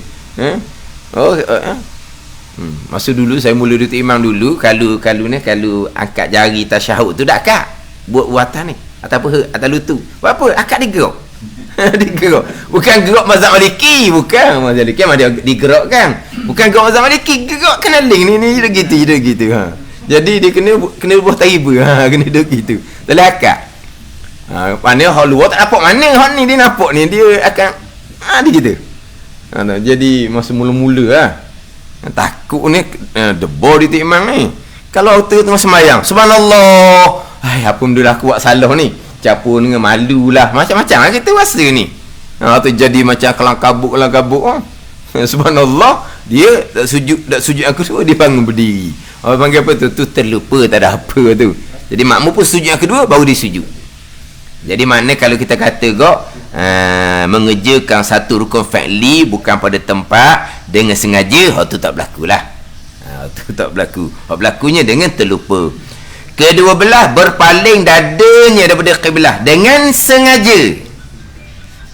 Masa dulu saya mula duduk imam dulu, kalau angkat jari tasyahud tu tak akak buat buatan ni atas lutut. Buat apa? Akak digerak. Digerak. Bukan gerak mazhab Maliki, bukan mazhab Maliki dia digerakkan. Bukan gerak mazhab Maliki, gerak kena link ni gitu. Jadi dia kena buah tariba. Kena duduk gitu. Dalam akak. Mana hak luar tak nampak mana hak ni dia nampak ni, dia akan dia gitu. Jadi masa mula-mula takut ni debor di imam ni. Kalau tengah sembahyang, subhanallah, apa benda aku buat salah ni, capur dengan malu lah, macam-macam lah kita rasa ni. Tu jadi macam kelang kabut. Subhanallah, dia tak sujud aku suruh dia bangun berdiri. Orang panggil apa tu terlupa, tak ada apa tu. Jadi makmum pun sujud yang kedua baru dia sujud. Jadi makna kalau kita kata mengerjakan satu rukun fi'li bukan pada tempat dengan sengaja, tu tak berlaku lah. Tu tak berlaku. Berlakunya dengan terlupa. Kedua belah berpaling dadanya daripada kiblah dengan sengaja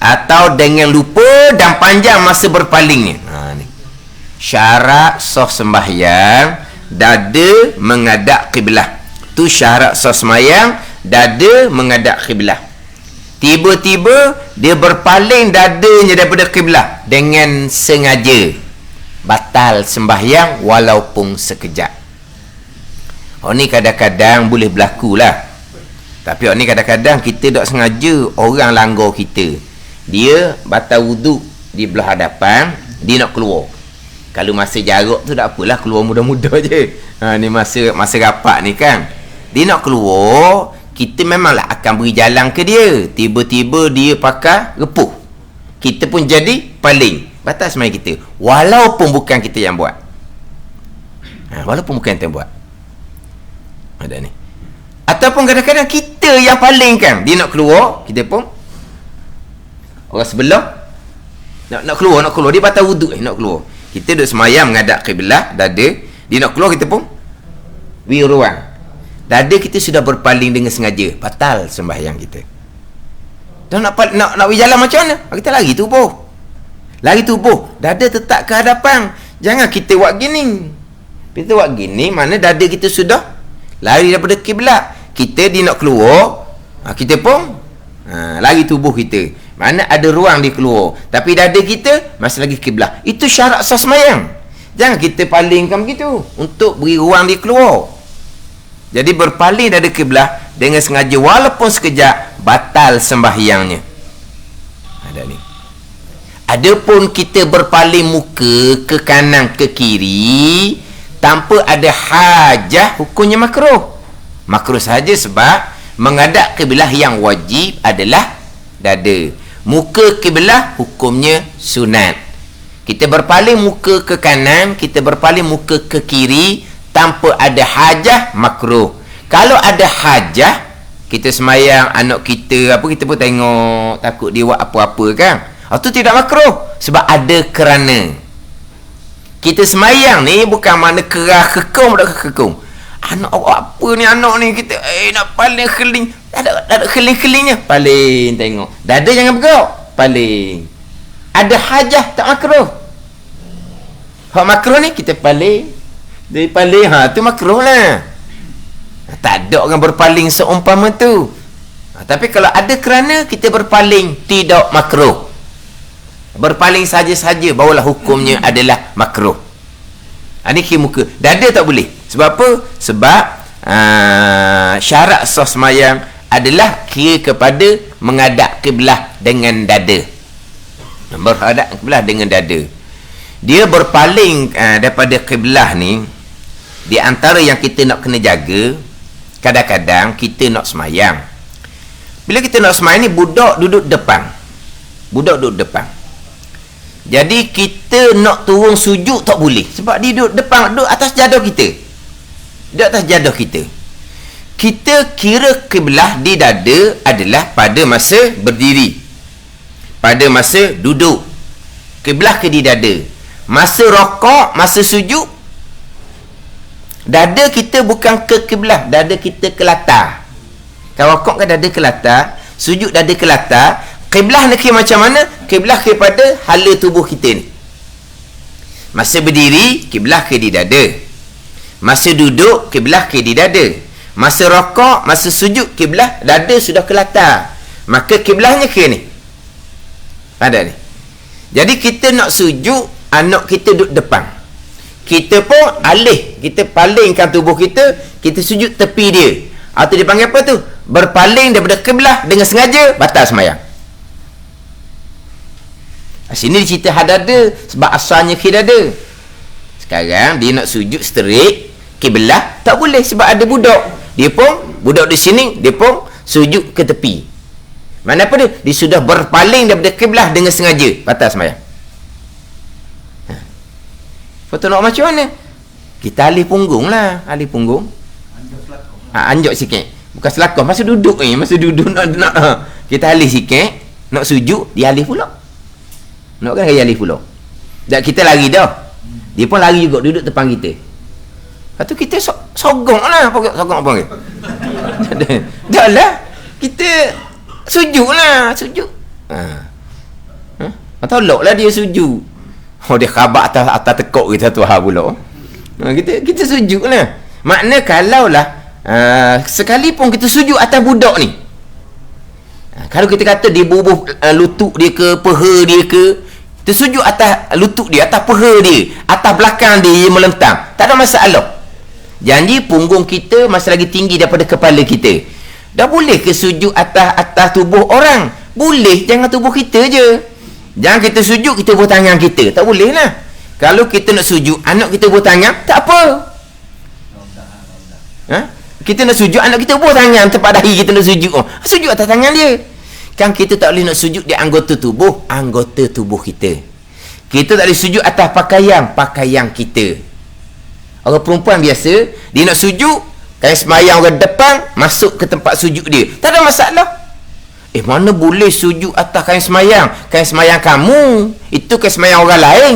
atau dengan lupa dan panjang masa berpalingnya. Ni syarat sah sembahyang, dada menghadap kiblah. Tu syarat sah sembahyang, dada menghadap kiblah. Tiba-tiba dia berpaling dadanya daripada kiblah dengan sengaja, batal sembahyang walaupun sekejap. Ni kadang-kadang boleh berlaku lah. Tapi ni kadang-kadang kita tak sengaja, orang langgar kita. Dia batal wuduk di belah hadapan, dia nak keluar. Kalau masa jarak tu tak apalah, keluar mudah-mudah je. Ni masa rapat ni kan, dia nak keluar, kita memanglah akan beri jalan ke dia. Tiba-tiba dia pakai repuh, kita pun jadi paling, batal sembahyang kita walaupun bukan kita yang buat. Walaupun bukan kita yang buat. Ada ni. Ataupun kadang-kadang kita yang paling kan, dia nak keluar, kita pun orang sebelah nak keluar, dia batal wuduk, nak keluar. Kita duduk semayang menghadap kiblah, dada, dia nak keluar, kita pun beri ruang. Dada kita sudah berpaling dengan sengaja, batal sembahyang kita. Dah nak pergi jalan macam mana? Kita lari tubuh. Lari tubuh. Dada tetap ke hadapan. Jangan kita buat gini. Kita buat gini, mana dada kita sudah lari daripada kiblat. Kita dia nak keluar, kita pun lari tubuh kita. Mana ada ruang dia keluar. Tapi dada kita masih lagi kiblat. Itu syarat sah sembahyang. Jangan kita palingkan begitu untuk beri ruang dia keluar. Jadi berpaling dada kiblat dengan sengaja walaupun sekejap, batal sembahyangnya. Ada ni. Adapun kita berpaling muka ke kanan ke kiri tanpa ada hajah, hukumnya makruh. Makruh sahaja sebab menghadap kiblat yang wajib adalah dada. Muka kiblat hukumnya sunat. Kita berpaling muka ke kanan, kita berpaling muka ke kiri tanpa ada hajah, makruh. Kalau ada hajah, kita semayang anak kita kita pun tengok, takut dia buat apa-apa kan. Itu tidak makruh sebab ada kerana. Kita semayang ni bukan mana kerah kekung tak kekung. Anak apa ni anak ni, kita nak paling keling. Ada keling-kelingnya, paling tengok. Dada jangan bergerak, paling. Ada hajah tak makruh. Hak makruh ni kita paling. Dia paling, tu makruh lah. Tak ada orang berpaling seumpama tu. Tapi kalau ada kerana kita berpaling, tidak makruh. Berpaling saja-saja barulah hukumnya adalah makruh. Ini kira muka. Dada tak boleh. Sebab apa? Sebab syarat sah sembahyang adalah kira kepada menghadap kiblat dengan dada. Berhadap kiblat dengan dada. Dia berpaling daripada kiblat ni, di antara yang kita nak kena jaga, kadang-kadang kita nak sembahyang. Bila kita nak sembahyang ni, budak duduk depan. Budak duduk depan. Jadi kita nak turun sujud tak boleh. Sebab dia duduk depan, duduk atas jadah kita. Duduk atas jadah kita. Kita kira kiblat di dada adalah pada masa berdiri. Pada masa duduk. Kiblat ke di dada. Masa rokok, masa sujud, dada kita bukan ke kiblat, dada kita ke latar. Kalau rokok kan dada ke latar, sujud dada ke latar. Kiblat ni kira macam mana? Kiblat kepada hala tubuh kita ni. Masa berdiri, kiblat ke di dada. Masa duduk, kiblat ke di dada. Masa rokok, masa sujud, kiblat dada sudah ke latar. Maka kiblatnya ke ni. Ada ni. Jadi kita nak sujud, anak kita duduk depan. Kita pun alih, kita palingkan tubuh kita, kita sujud tepi dia. Atau dia panggil apa tu? Berpaling daripada kiblat dengan sengaja, batal sembahyang. Sini cerita hadada sebab asalnya ke dada. Sekarang dia nak sujud straight kiblat, tak boleh sebab ada budak. Dia pun budak di sini, dia pun sujud ke tepi. Mana apa dia? Dia sudah berpaling daripada kiblat dengan sengaja, batal sembahyang. Foto nak macam mana? Kita alih punggung lah, alih punggung. Anjak sikit. Bukan selakon, masa duduk ni, masa duduk nak kita alih sikit, nak sujud, dia alih pula. Nak kan gaya alih pula. Tak kita lari dah. Dia pun lari juga duduk depan kita. Lepas tu kita sogong lah. Sogong apa ke? Dah lah. Kita sujud lah. Sujud. Tolok lah dia sujud. Oh dia khabar atas tekuk kita tu pula. Kita sujud lah. Makna kalau lah sekalipun kita sujud atas budak ni. Kalau kita kata dia bubuh lutut dia ke, peha dia ke, kita sujud atas lutut dia, atas peha dia, atas belakang dia melentang, tak ada masalah. Janji punggung kita masih lagi tinggi daripada kepala kita. Dah boleh ke sujud atas tubuh orang? Boleh, jangan tubuh kita je. Jangan kita sujud, kita buah tangan kita. Tak boleh lah. Kalau kita nak sujud, anak kita buah tangan, tak apa. Kita nak sujud, anak kita buah tangan tempat dahi kita nak sujud. Sujud atas tangan dia. Kan kita tak boleh nak sujud di anggota tubuh kita. Kita tak boleh sujud atas pakaian kita. Orang perempuan biasa, dia nak sujud, kain semayang orang depan, masuk ke tempat sujud dia. Tak ada masalah. Mana boleh sujud atas kain semayang? Kain semayang kamu, itu kain semayang orang lain.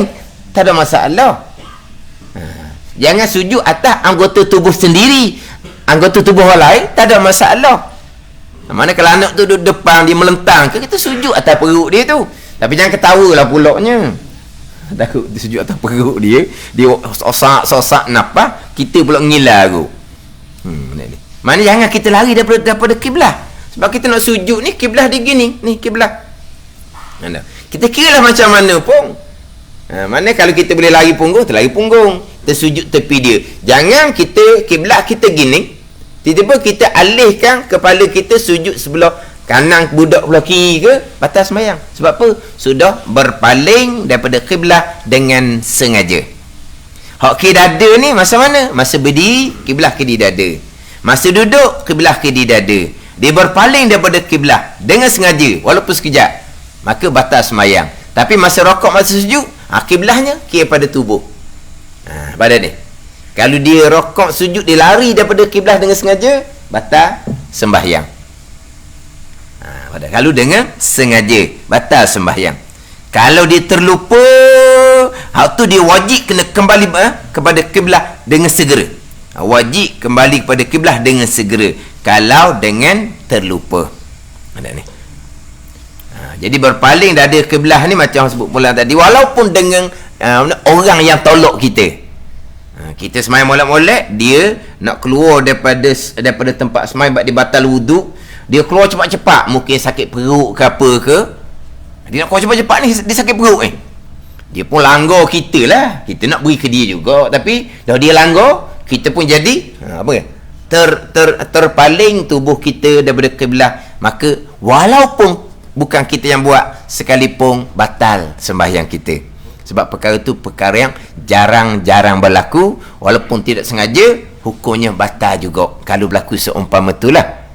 Tak ada masalah. Jangan sujud atas anggota tubuh sendiri. Anggota tubuh orang lain, tak ada masalah. Mana kalau anak tu duduk depan dia melentang ke, kita sujud atas perut dia tu. Tapi jangan ketawalah pulaknya. Takut dia sujud atas perut dia sosak nafas, kita pula ngilar aku. Mana jangan kita lari daripada kiblah. Sebab kita nak sujud ni kiblah dia gini, ni kiblah. Kita kira lah macam mana pun. Mana kalau kita boleh lari punggung, terlari punggung. Kita sujud tepi dia. Jangan kita kiblah kita gini, tiba-tiba kita alihkan kepala kita sujud sebelah kanan budak belah kiri ke, batal sembahyang. Sebab apa? Sudah berpaling daripada kiblah dengan sengaja. Hak kiri dada ni masa mana? Masa berdiri, kiblah kiri dada. Masa duduk, kiblah kiri dada. Dia berpaling daripada kiblah dengan sengaja, walaupun sekejap, maka batal sembahyang. Tapi masa rokok, masa sujud, kiblahnya kira pada tubuh. Badan ni. Kalau dia rokok sujud, dia lari daripada kiblah dengan sengaja, batal sembahyang. Kalau dengan sengaja, batal sembahyang. Kalau dia terlupa, hak tu dia wajib kena kembali kepada kiblah dengan segera. Wajib kembali kepada kiblah dengan segera. Kalau dengan terlupa. Ada ni. Jadi berpaling dari kiblah ni macam sebut pula tadi, walaupun dengan orang yang tolak kita. Kita sembahyang molek-molek, dia nak keluar daripada tempat sembahyang, dia batal wuduk, dia keluar cepat-cepat, mungkin sakit perut ke apa ke, dia nak keluar cepat-cepat ni, dia sakit perut dia pun langgar kita lah, kita nak beri ke dia juga, tapi dah dia langgar, kita pun jadi terpaling tubuh kita daripada kiblah, maka walaupun bukan kita yang buat, sekalipun batal sembahyang kita. Sebab perkara itu perkara yang jarang-jarang berlaku, walaupun tidak sengaja, hukumnya batal juga kalau berlaku seumpama itulah.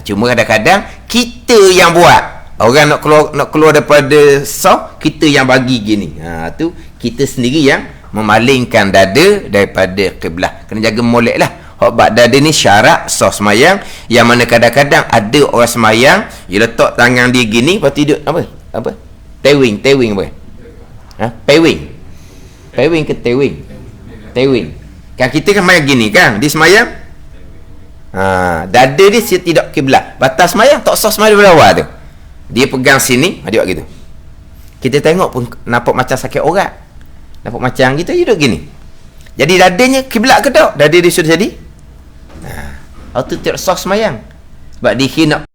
Cuma kadang-kadang kita yang buat, orang nak keluar daripada saf, kita yang bagi gini. Tu kita sendiri yang memalingkan dada daripada kiblah. Kena jaga molek lah. Hak bak dada ni syarat sah semayang, yang mana kadang-kadang ada orang semayang, dia letak tangan dia gini, lepas tu dia apa? Tewing apa? Pewing ke tewing? Tewing. Kan kita kan main gini kan, dia semayang. Dada dia tidak kiblat. Batas semayang, tak sah semayang daripada awal tu. Dia pegang sini, dia buat gitu. Kita tengok pun nampak macam sakit orat. Nampak macam kita duduk gini. Jadi dadanya kiblat ke tak? Dada dia sudah jadi. Tu tidak sah semayang. Sebab dia nak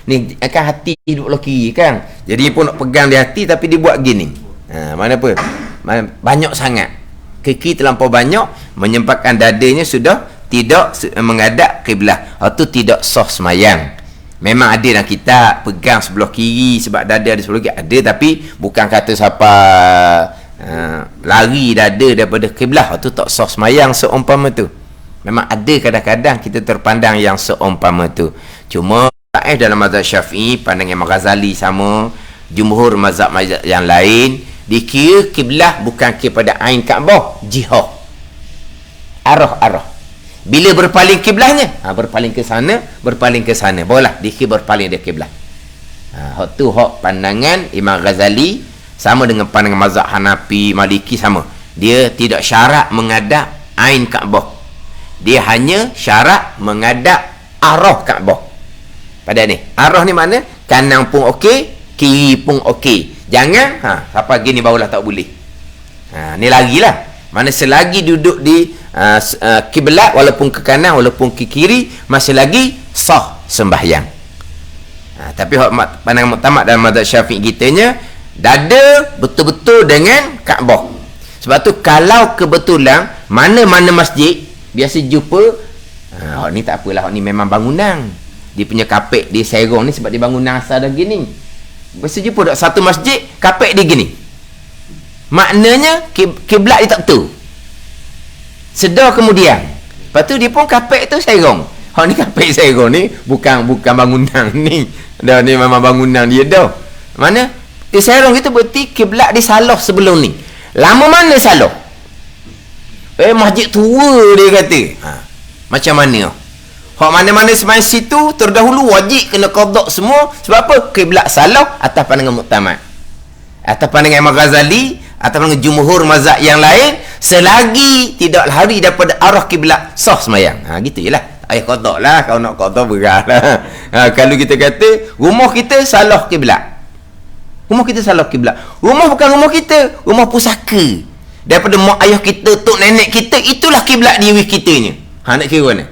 ni akan hati duduk belah kiri kan, jadi dia pun nak pegang di hati, tapi dia buat gini. Mana apa? Banyak sangat, kaki terlampau banyak, menyebabkan dadanya sudah tidak menghadap kiblah. Itu tidak sah semayang. Memang ada dalam kitab pegang sebelah kiri sebab dada ada sebelah kiri, ada, tapi bukan kata siapa lari dada daripada kiblah, itu tak sah semayang seumpama tu. Memang ada kadang-kadang kita terpandang yang seumpama tu. Cuma dalam mazhab Syafi'i, pandangan Imam Ghazali sama, jumhur mazhab yang lain, dikira kiblah bukan kepada ain Kaabah, jihah, arah. Bila berpaling kiblahnya, berpaling ke sana, boleh dikira berpaling dari kiblah. Hak tu hak pandangan Imam Ghazali, sama dengan pandangan mazhab Hanafi, Maliki sama. Dia tidak syarat menghadap ain Kaabah. Dia hanya syarat menghadap arah Kaabah. Pada ni, arah ni mana? Kanan pun okey, kiri pun okey. Jangan siapa gini barulah tak boleh. Ni lagilah. Mana selagi duduk di kiblat, walaupun ke kanan walaupun ke kiri, masih lagi sah sembahyang. Tapi pandangan muktamad dalam mazhab Syafi'i kitanya, dada betul-betul dengan Kaabah. Sebab tu kalau kebetulan mana-mana masjid biasa jumpa, ni tak apalah, ni memang bangunan. Dia punya kapek dia serong ni sebab dia bangunan asal dah gini. Biasa jumpa tak satu masjid, kapek dia gini. Maknanya kiblat dia tak betul. Sedar kemudian, lepas tu dia pun kapek tu serong. Ni kapek serong ni bukan bangunan ni. Dah ni memang bangunan dia dah. Mana? Dia serong gitu, berarti kiblat dia salah sebelum ni. Lama mana salah? Masjid tua dia kata. Macam mana? Hak mana-mana sembahyang situ terdahulu wajib kena qada semua. Sebab apa? Kiblat salah atas pandangan muktamad, atas pandangan Imam Ghazali, atas pandangan jumhur mazhab yang lain, selagi tidak lari daripada arah kiblat, sah sembahyang. Gitu jelah. qada lah. Kalau nak qada berat lah. Kalau kita kata rumah kita salah kiblat. Rumah kita salah kiblat. Rumah bukan rumah kita, rumah pusaka. Daripada mak ayah kita, tok nenek kita, itulah kiblat diri kitanya. Nak kira mana?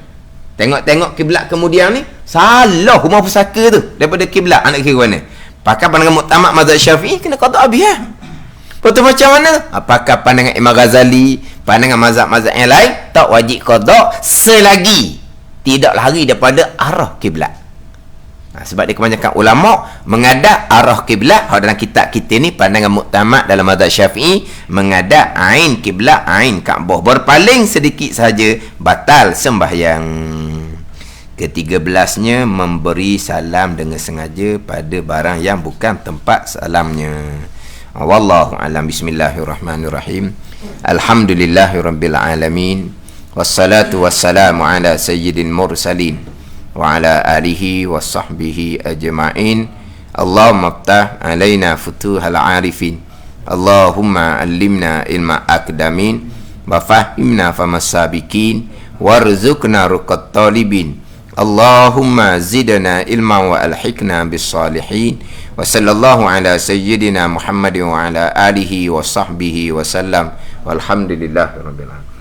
Tengok kiblat kemudian ni salah rumah pusaka tu daripada kiblat. Nak kira mana? Pakai pandangan muktamad mazhab Syafi'i kena qada habis lah. Lepas tu macam mana? Apakah pandangan Imam Ghazali, pandangan mazhab-mazhab yang lain, tak wajib qada selagi tidak lari daripada arah kiblat. Sebab dia kebanyakan ulama mengadap arah kiblat. Dalam kitab kita ni pandangan muktamad dalam mazhab Syafi'i mengadap ain kiblat, ain Kaabah. Berpaling sedikit saja batal sembahyang. Ke-13-nya memberi salam dengan sengaja pada barang yang bukan tempat salamnya. Wallahu alam. Bismillahirrahmanirrahim. Alhamdulillahirabbil alamin. Wassalatu wassalamu ala sayyidil mursalin wa ala alihi wa sahbihi ajma'in. Allahumma aftah alaina futuhal arifin. Allahumma allimna ilma akdamin wa fahimna famasabikin warzuqna ruqat talibin. Allahumma zidna ilma wa alhiqna bis salihin. Wa sallallahu ala sayyidina Muhammadin wa ala alihi wa sahbihi wa sallam. Walhamdulillahirabbil alamin.